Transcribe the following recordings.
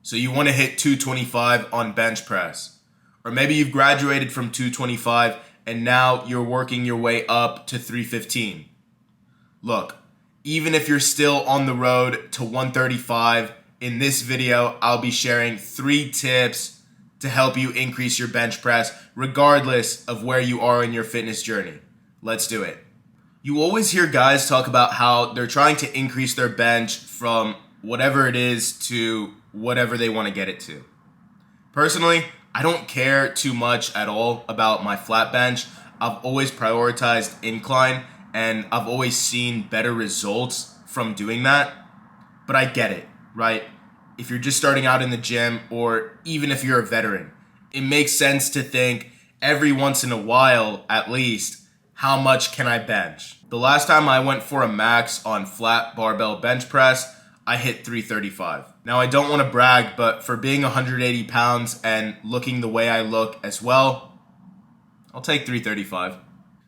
So you want to hit 225 on bench press. Or maybe you've graduated from 225 and now you're working your way up to 315. Look, even if you're still on the road to 135, in this video, I'll be sharing 3 tips to help you increase your bench press regardless of where you are in your fitness journey. Let's do it. You always hear guys talk about how they're trying to increase their bench from whatever it is to whatever they want to get it to. Personally, I don't care too much at all about my flat bench. I've always prioritized incline and I've always seen better results from doing that. But I get it, right? If you're just starting out in the gym or even if you're a veteran, it makes sense to think every once in a while, at least, how much can I bench? The last time I went for a max on flat barbell bench press, I hit 335. Now I don't want to brag, but for being 180 pounds and looking the way I look as well, I'll take 335.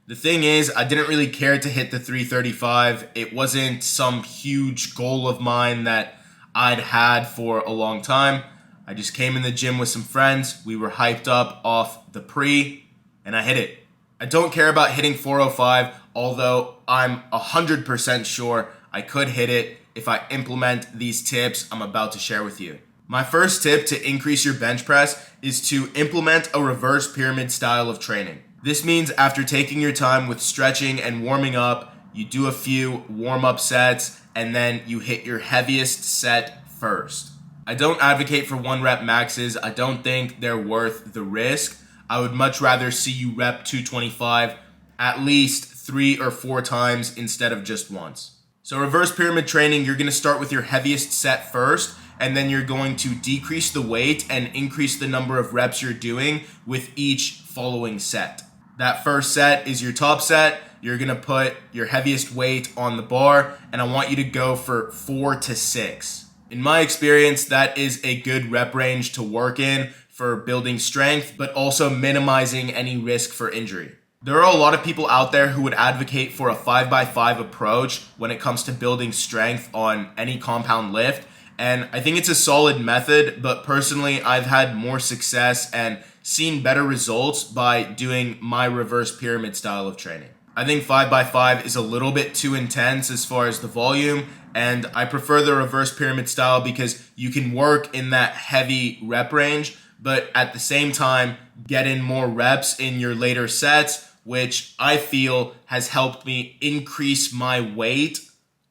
The thing is, I didn't really care to hit the 335. It wasn't some huge goal of mine that I'd had for a long time. I just came in the gym with some friends. We were hyped up off the pre, and I hit it. I don't care about hitting 405, although I'm 100% sure I could hit it if I implement these tips I'm about to share with you. My first tip to increase your bench press is to implement a reverse pyramid style of training. This means after taking your time with stretching and warming up, you do a few warm-up sets and then you hit your heaviest set first. I don't advocate for 1 rep maxes. I don't think they're worth the risk. I would much rather see you rep 225 at least 3 or 4 times instead of just once. So reverse pyramid training, you're going to start with your heaviest set first, and then you're going to decrease the weight and increase the number of reps you're doing with each following set. That first set is your top set. You're going to put your heaviest weight on the bar, and I want you to go for 4 to 6. In my experience, that is a good rep range to work in for building strength, but also minimizing any risk for injury. There are a lot of people out there who would advocate for a 5x5 approach when it comes to building strength on any compound lift, and I think it's a solid method, but personally, I've had more success and seen better results by doing my reverse pyramid style of training. I think 5x5 is a little bit too intense as far as the volume, and I prefer the reverse pyramid style because you can work in that heavy rep range, but at the same time, get in more reps in your later sets, which I feel has helped me increase my weight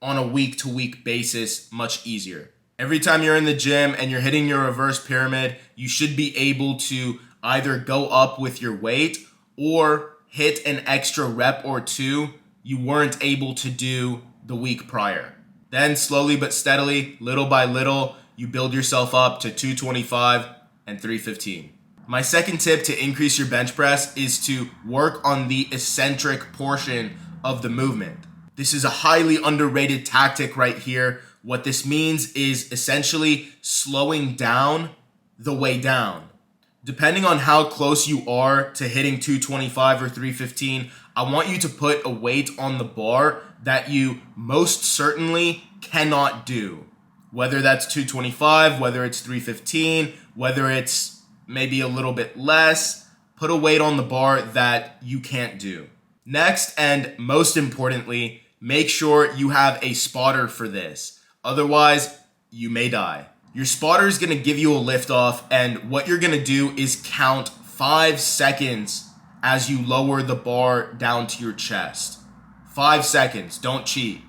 on a week-to-week basis much easier. Every time you're in the gym and you're hitting your reverse pyramid, you should be able to either go up with your weight or hit an extra rep or 2 you weren't able to do the week prior. Then slowly but steadily, little by little, you build yourself up to 225 and 315. My second tip to increase your bench press is to work on the eccentric portion of the movement. This is a highly underrated tactic right here. What this means is essentially slowing down the way down. Depending on how close you are to hitting 225 or 315, I want you to put a weight on the bar that you most certainly cannot do. Whether that's 225, whether it's 315, whether it's maybe a little bit less, put a weight on the bar that you can't do. Next, and most importantly, make sure you have a spotter for this. Otherwise, you may die. Your spotter is going to give you a lift off, and what you're going to do is count 5 seconds as you lower the bar down to your chest. 5 seconds, don't cheat.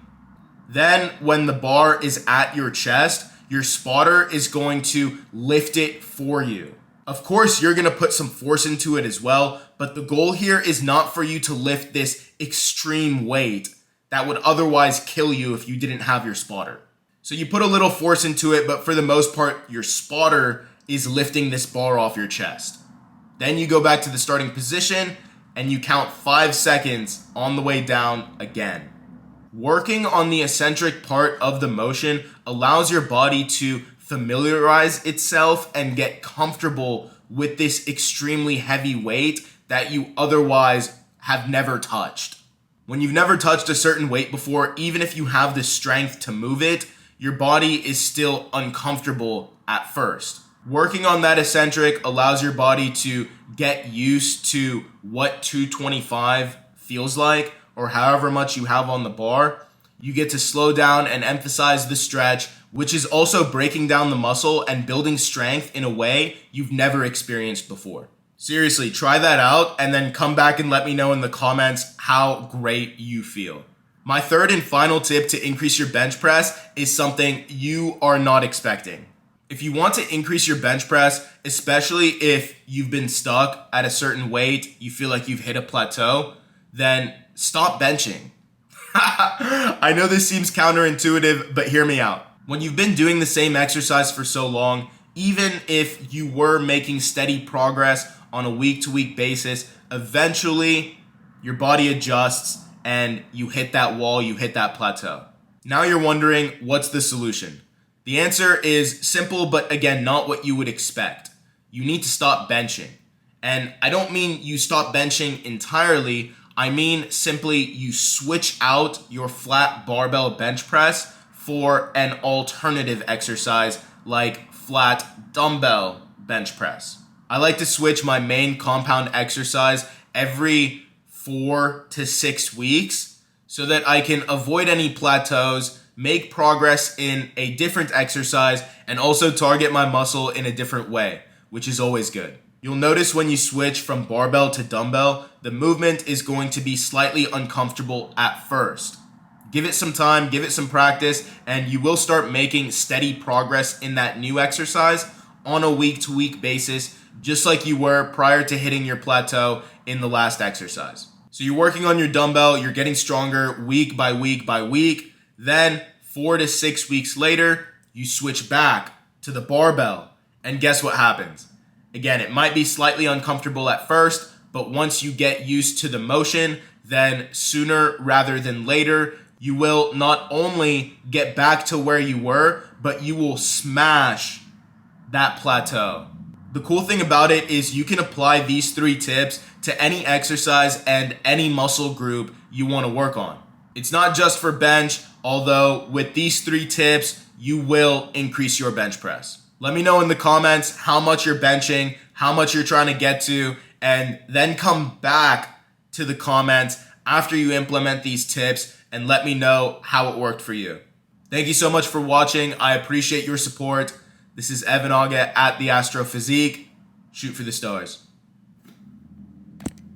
Then when the bar is at your chest, your spotter is going to lift it for you. Of course, you're going to put some force into it as well, but the goal here is not for you to lift this extreme weight that would otherwise kill you if you didn't have your spotter. So you put a little force into it, but for the most part, your spotter is lifting this bar off your chest. Then you go back to the starting position and you count 5 seconds on the way down again. Working on the eccentric part of the motion allows your body to familiarize itself and get comfortable with this extremely heavy weight that you otherwise have never touched. When you've never touched a certain weight before, even if you have the strength to move it, your body is still uncomfortable at first. Working on that eccentric allows your body to get used to what 225 feels like, or however much you have on the bar. You get to slow down and emphasize the stretch, which is also breaking down the muscle and building strength in a way you've never experienced before. Seriously, try that out and then come back and let me know in the comments how great you feel. My third and final tip to increase your bench press is something you are not expecting. If you want to increase your bench press, especially if you've been stuck at a certain weight, you feel like you've hit a plateau, then stop benching. I know this seems counterintuitive, but hear me out. When you've been doing the same exercise for so long, even if you were making steady progress on a week-to-week basis, eventually your body adjusts and you hit that wall, you hit that plateau. Now you're wondering, what's the solution? The answer is simple, but again, not what you would expect. You need to stop benching. And I don't mean you stop benching entirely. I mean simply you switch out your flat barbell bench press for an alternative exercise like flat dumbbell bench press. I like to switch my main compound exercise every 4 to 6 weeks so that I can avoid any plateaus, make progress in a different exercise, and also target my muscle in a different way, which is always good. You'll notice when you switch from barbell to dumbbell, the movement is going to be slightly uncomfortable at first. Give it some time, give it some practice, and you will start making steady progress in that new exercise on a week-to-week basis, just like you were prior to hitting your plateau in the last exercise. So you're working on your dumbbell, you're getting stronger week by week by week. Then 4 to 6 weeks later, you switch back to the barbell. And guess what happens? Again, it might be slightly uncomfortable at first, but once you get used to the motion, then sooner rather than later, you will not only get back to where you were, but you will smash that plateau. The cool thing about it is you can apply these 3 tips to any exercise and any muscle group you want to work on. It's not just for bench, although with these 3 tips, you will increase your bench press. Let me know in the comments how much you're benching, how much you're trying to get to, and then come back to the comments after you implement these tips and let me know how it worked for you. Thank you so much for watching. I appreciate your support. This is Evan Aga at The Astrophysique. Shoot for the stars.